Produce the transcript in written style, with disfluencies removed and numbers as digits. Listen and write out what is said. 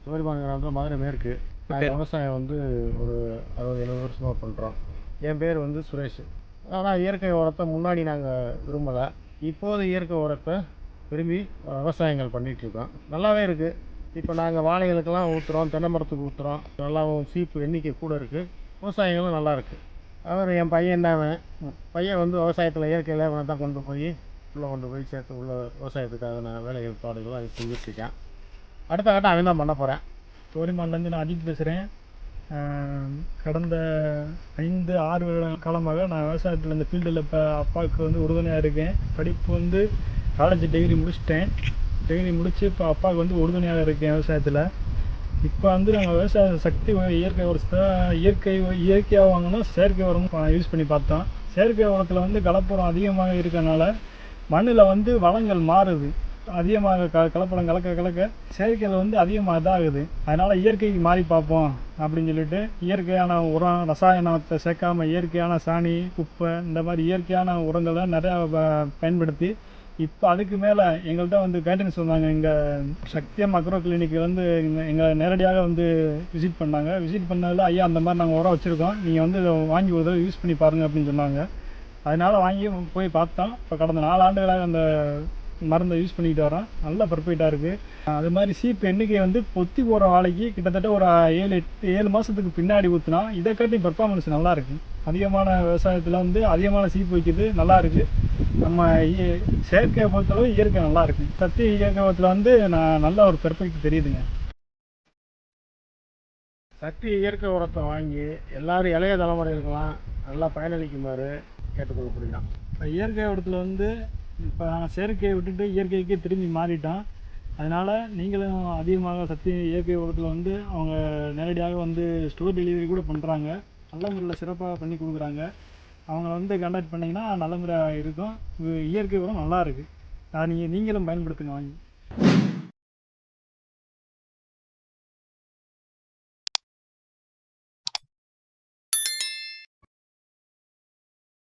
சிவரிமான் கிராமத்தில் மதுரை மேற்கு. நாங்கள் விவசாயம் வந்து ஒரு 60-70 வருஷமாக பண்ணுறோம். என் பேர் வந்து சுரேஷ். ஆனால் இயற்கை உரத்தை முன்னாடி நாங்கள் விரும்பலை. இப்போது இயற்கை உரத்தை விரும்பி விவசாயங்கள் பண்ணிகிட்ருக்கோம். நல்லாவே இருக்குது. இப்போ நாங்கள் வாழைகளுக்கெல்லாம் ஊற்றுறோம், தென்னை மரத்துக்கு ஊற்றுறோம். நல்லாவும் சீப்பு எண்ணிக்கை கூட இருக்குது. விவசாயங்களும் நல்லா இருக்குது. அவர் என் பையன் தான். பையன் வந்து விவசாயத்தில் இயற்கையில் அவனை தான் கொண்டு போய் சேர்த்து உள்ள விவசாயத்துக்கான வேலைகள் பாடுகள் அது செஞ்சுட்ருக்கேன். அடுத்த கட்டம் அவன் தான் பண்ண போகிறேன். சிவரிமான்லேருந்து நான் அஜித் பேசுகிறேன். கடந்த 5-6 வருட காலமாக நான் விவசாயத்தில் இந்த ஃபீல்டில் இப்போ அப்பாவுக்கு வந்து உறுதுணையாக இருக்கேன். படிப்பு வந்து காலேஜ் டிகிரி முடிச்சிட்டேன். டிகிரி முடித்து இப்போ அப்பாவுக்கு வந்து உறுதுணையாக இருக்கேன் விவசாயத்தில். இப்போ வந்து நாங்கள் விவசாய சக்தி இயற்கை உரத்தை இயற்கையாக வாங்கினா செயற்கை உரம் யூஸ் பண்ணி பார்த்தோம். செயற்கை உரத்தில் வந்து கலப்படம் அதிகமாக இருக்கனால மண்ணில் வந்து வளங்கள் மாறுது. அதிகமாக கலப்படம் கலக்க செயற்கையில் வந்து அதிகமாக இதாகுது. அதனால் இயற்கைக்கு மாறி பார்ப்போம் அப்படின்னு சொல்லிட்டு இயற்கையான உரம், ரசாயனத்தை சேர்க்காம இயற்கையான சாணி, குப்பை இந்த மாதிரி இயற்கையான உரங்களை நிறையா பயன்படுத்தி இப்போ அதுக்கு மேலே எங்கள்கிட்ட வந்து கைடன்ஸ் வந்தாங்க. எங்கள் சக்தியம் அக்ரோ கிளினிக்கு வந்து எங்களை நேரடியாக வந்து விசிட் பண்ணாங்க. விசிட் பண்ணதில் ஐயா அந்த மாதிரி நாங்கள் உரம் வச்சுருக்கோம், நீங்கள் வந்து இதை வாங்கி ஒரு தடவை யூஸ் பண்ணி பாருங்கள் அப்படின்னு சொன்னாங்க. அதனால் வாங்கி போய் பார்த்தோம். இப்போ கடந்த 4 ஆண்டுகளாக அந்த மருந்தை யூஸ் பண்ணிக்கிட்டு வரோம். நல்லா பர்ஃபெக்டாக இருக்குது. அது மாதிரி சீப்பு எண்ணிக்கை வந்து பொத்தி போகிற வாழைக்கு கிட்டத்தட்ட ஒரு 7 மாதத்துக்கு பின்னாடி ஊற்றினா இதை காட்டி பர்ஃபார்மன்ஸ் நல்லா இருக்குது. அதிகமான விவசாயத்தில் வந்து அதிகமான சீப்பு வைக்கிது நல்லா இருக்குது. நம்ம செயற்கையை பொறுத்தளவு இயற்கை நல்லா இருக்குது. சக்தி இயற்கை உரத்தில் வந்து நல்ல ஒரு பெர்ஃபெக்ட் தெரியுதுங்க. சக்தி இயற்கை உரத்தை வாங்கி எல்லோரும் இளைய தலைமுறைகளுக்கெல்லாம் நல்லா பயனளிக்குமாறு கேட்டுக்கொள்ளப்படுகிறோம். இப்போ இயற்கை உரத்தில் வந்து இப்போ நான் செயற்கையை விட்டுட்டு இயற்கைக்கே திரும்பி மாறிட்டோம். அதனால் நீங்களும் அதிகமாக சக்தி இயற்கை உரத்தில் வந்து அவங்க நேரடியாக வந்து ஸ்டோர் டெலிவரி கூட பண்ணுறாங்க. நல்ல முறையில் சிறப்பாக பண்ணி கொடுக்குறாங்க. அவங்கள வந்து கான்டாக்ட் பண்ணிங்கன்னா நல்ல முறையாக இருக்கும். இயற்கை உரம் நல்லா இருக்குது. அதை நீங்களும் பயன்படுத்துங்க வாங்கி.